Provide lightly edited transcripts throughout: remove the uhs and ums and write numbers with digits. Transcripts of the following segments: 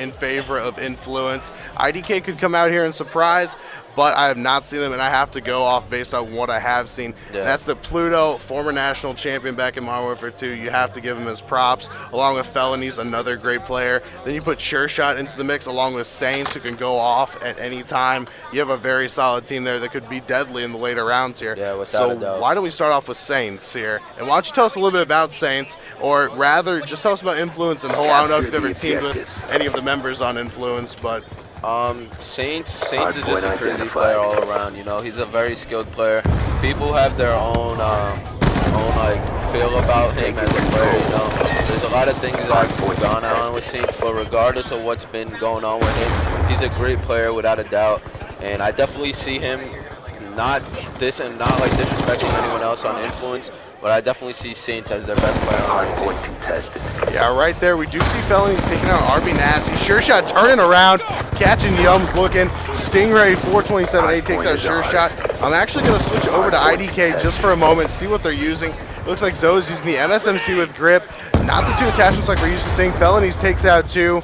in favor of Influence. IDK could come out here and surprise, but I have not seen them, and I have to go off based on what I have seen. Yeah. That's the Pluto, former national champion back in Modern Warfare 2. You have to give him his props, along with Felonies, another great player. Then you put Sure Shot into the mix, along with Saints, who can go off at any time. You have a very solid team there that could be deadly in the later rounds here. Yeah, without a doubt. Why don't we start off with Saints here? And why don't you tell us a little bit about Saints, or rather, just tell us about Influence and whole. I don't know if you've ever teamed with any of the members on Influence, but Saints is just a crazy player all around. You know, he's a very skilled player. People have their own like feel about him as a player. You know, there's a lot of things that have gone on with Saints, but regardless of what's been going on with him, he's a great player without a doubt. And I definitely see him not like disrespecting anyone else on Influence, but I definitely see Saints as their best player on the team. Contested. Yeah, right there. We do see Felonies taking out RB Nasty. Sure Shot turning around, catching Yums looking. Stingray 427A takes out Sure Shot. I'm actually going to switch over to IDK just for a moment, see what they're using. It looks like Zoe's using the MSMC with grip. Not the two attachments like we're used to seeing. Felonies takes out two.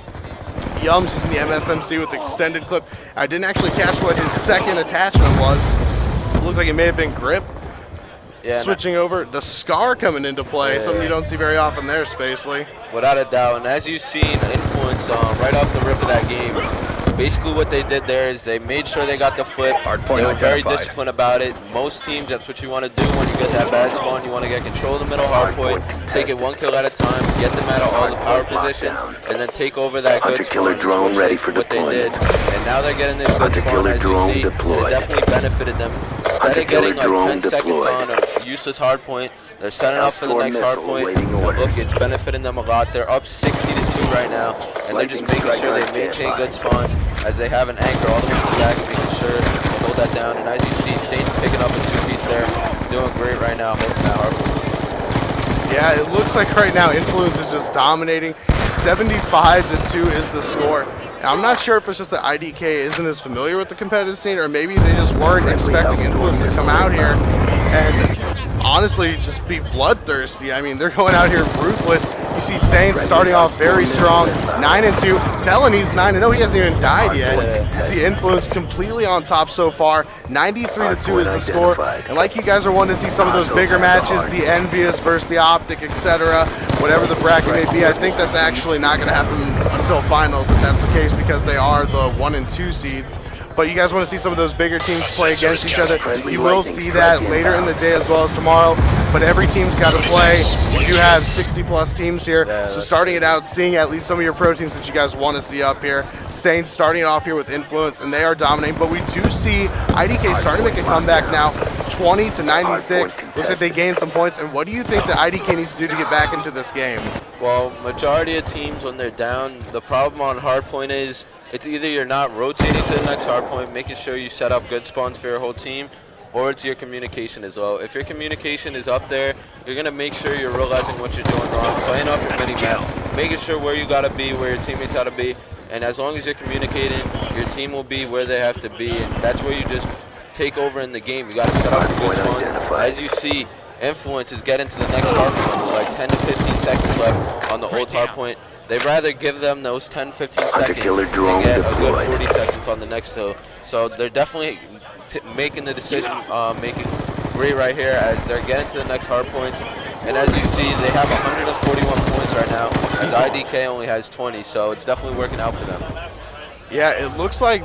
Yums using the MSMC with extended clip. I didn't actually catch what his second attachment was. It looked like it may have been grip. Yeah, Switching over, the Scar coming into play, something you don't see very often there, Spacely. Without a doubt, and as you've seen Influence right off the rip of that game, basically what they did there is they made sure they got the flip. They were very disciplined about it. Most teams, that's what you want to do when you get that bad spawn. You want to get control of the middle hard point, take it one kill at a time, get them out of all the power positions, and then take over that good Hunter-killer drone ready for deployment. And now they're getting this good spawn, as you see. It definitely benefited them. Instead of getting like 10 seconds on a useless hard point, they're setting up for the next hard point. Look, it's benefiting them a lot. They're up 60-2 right now, and they're just making sure they maintain good spawns as they have an anchor all the way to the back, making sure to hold that down. And as you see, Saints picking up a two-piece there, doing great right now, holding that hard point. Yeah, it looks like right now Influence is just dominating. 75-2 is the score. Now, I'm not sure if it's just that IDK isn't as familiar with the competitive scene, or maybe they just weren't expecting Influence to come out here and honestly just be bloodthirsty. I mean, they're going out here ruthless. You see Saints starting off very strong, 9-2. Felonies 9-0. He hasn't even died yet. You see Influence completely on top so far. 93-2 is the score. And like you guys are wanting to see some of those bigger matches, the Envious versus the Optic, etc., whatever the bracket may be, I think that's actually not going to happen until finals, if that's the case, because they are the 1 and 2 seeds. But you guys want to see some of those bigger teams play against each other. You will see that later in the day as well as tomorrow. But every team's got to play. You do have 60-plus teams here. So starting it out, seeing at least some of your pro teams that you guys want to see up here. Saints starting it off here with Influence, and they are dominating. But we do see IDK starting to make a comeback now. 20-96. Looks like they gained some points. And what do you think that IDK needs to do to get back into this game? Well, majority of teams, when they're down, the problem on hardpoint is it's either you're not rotating to the next hardpoint, making sure you set up good spawns for your whole team, or it's your communication is low. If your communication is up there, you're going to make sure you're realizing what you're doing wrong, playing off your mini-map, making sure where you got to be, where your teammates got to be, and as long as you're communicating, your team will be where they have to be, and that's where you just take over in the game. You got to set up a good spawn. As you see, Influence is getting to the next hardpoint with like 10 to 15 seconds left on the old hardpoint. They'd rather give them those 10, 15 seconds and get a good 40 seconds on the next hill. So they're definitely making the decision, making great right here as they're getting to the next hard points. And as you see, they have 141 points right now, as IDK only has 20, so it's definitely working out for them. Yeah, it looks like,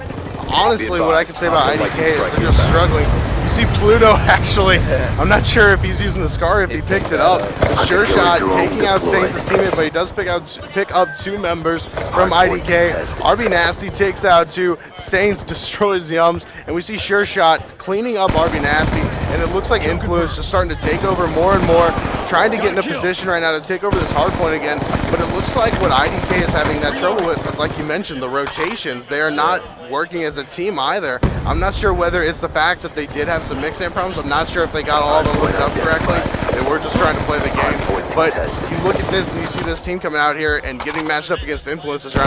honestly, what I can say about IDK is they're just struggling. You see Pluto actually, I'm not sure if he's using the Scar, if he picked it up. Sure Shot taking out Saints' teammate, but he does pick up two members from IDK. RB Nasty takes out two, Saints destroys Yums, and we see Sure Shot cleaning up RB Nasty, and it looks like Influence just starting to take over more and more, trying to get in a position right now to take over this hard point again, but it looks like what IDK is having that trouble with is, like you mentioned, the rotations. They are not working as a team either. I'm not sure whether it's the fact that they did have some mix-in problems. I'm not sure if they got all of them hooked up correctly. They were just trying to play the game. But you look at this and you see this team coming out here and getting matched up against Influences in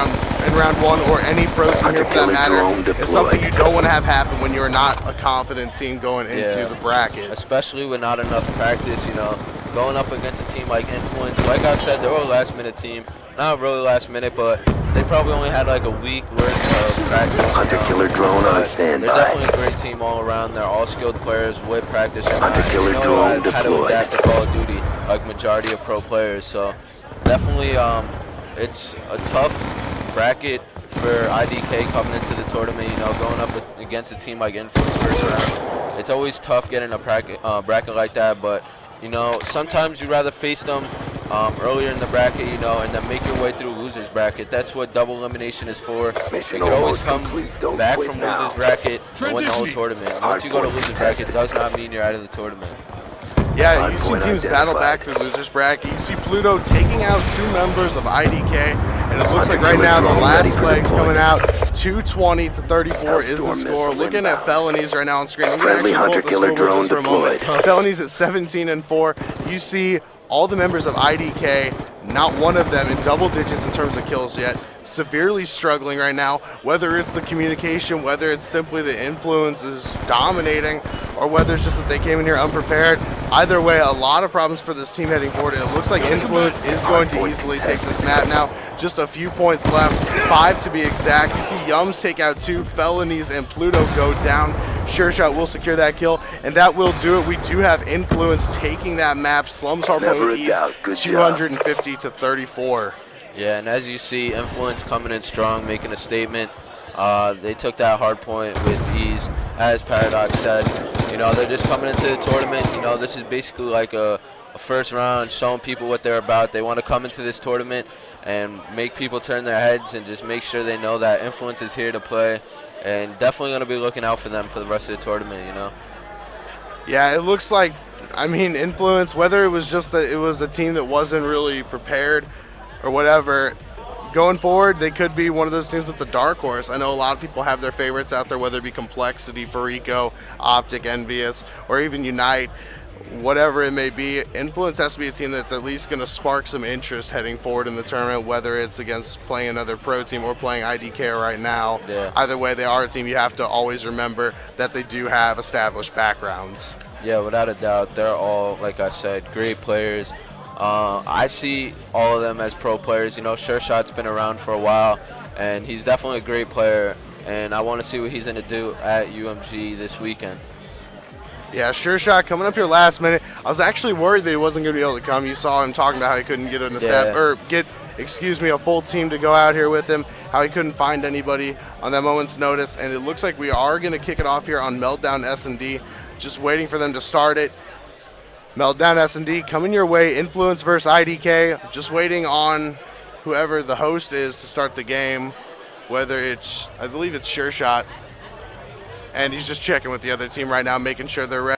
round one, or any pro team here for that matter. It's something you don't want to have happen when you're not a confident team going into the bracket. Especially with not enough practice, you know, going up against a team like Influence. Like I said, they're a last-minute team. Not really last minute, but they probably only had like a week worth of practice. Hunter-killer drone on They're standby. definitely a great team all around. They're all skilled players with practice. Hunter-killer They know drone how to deployed. adapt to Call of Duty, like majority of pro players. So definitely, it's a tough bracket for IDK coming into the tournament. You know, going up against a team like Influence first round. It's always tough getting a bracket like that, but you know, sometimes you'd rather face them earlier in the bracket, you know, and then make your way through losers bracket. That's what double elimination is for. Mission You can always almost come complete. Don't back quit from now. losers bracket and win the whole tournament. Once you go to Hardpoint losers bracket, contested. it does not mean you're out of the tournament. Yeah, you see Hardpoint teams battle back identified. through losers bracket. You see Pluto taking out 2 members of IDK, and it looks like right now the Hunter-killer drone last ready for leg's coming deployment. out. 220 to 34 is the Hellstorm score. missile Looking at inbound. felonies right now on screen. I'm gonna Friendly actually pull up the hunter-killer scoreboard just drone for a moment. deployed. Felonies at 17 and 4. You see all the members of IDK, not one of them in double digits in terms of kills yet, severely struggling right now, whether it's the communication, whether it's simply the influence is dominating, or whether it's just that they came in here unprepared. Either way, a lot of problems for this team heading forward, and it looks like Influence is going to easily take this map now. Just a few points left, 5 to be exact. You see Yums take out 2, Felonies and Pluto go down. Sure Shot will secure that kill, and that will do it. We do have Influence taking that map. Slums Never Harpoon a East, doubt. Good job. 250 to 34. Yeah, and as you see, Influence coming in strong, making a statement. They took that hard point with ease, as Paradox said. You know, they're just coming into the tournament. You know, this is basically like a first round, showing people what they're about. They want to come into this tournament and make people turn their heads and just make sure they know that Influence is here to play, and definitely going to be looking out for them for the rest of the tournament, you know. Yeah, it looks like, I mean, Influence, whether it was just that it was a team that wasn't really prepared or whatever, going forward, they could be one of those teams that's a dark horse. I know a lot of people have their favorites out there, whether it be Complexity, Farico, Optic, Envious, or even Unite, whatever it may be. Influence has to be a team that's at least going to spark some interest heading forward in the tournament, whether it's against playing another pro team or playing IDK right now. Yeah. Either way, they are a team you have to always remember that they do have established backgrounds. Yeah, without a doubt, they're all, like I said, great players. I see all of them as pro players. You know, Sure Shot's been around for a while, and he's definitely a great player, and I want to see what he's going to do at UMG this weekend. Yeah, Sure Shot coming up here last minute. I was actually worried that he wasn't going to be able to come. You saw him talking about how he couldn't get a full team to go out here with him, how he couldn't find anybody on that moment's notice, and it looks like we are going to kick it off here on Meltdown S&D. Just waiting for them to start it. Meltdown S&D coming your way. Influence versus IDK. Just waiting on whoever the host is to start the game. Whether it's, I believe it's Sure Shot. And he's just checking with the other team right now, making sure they're ready.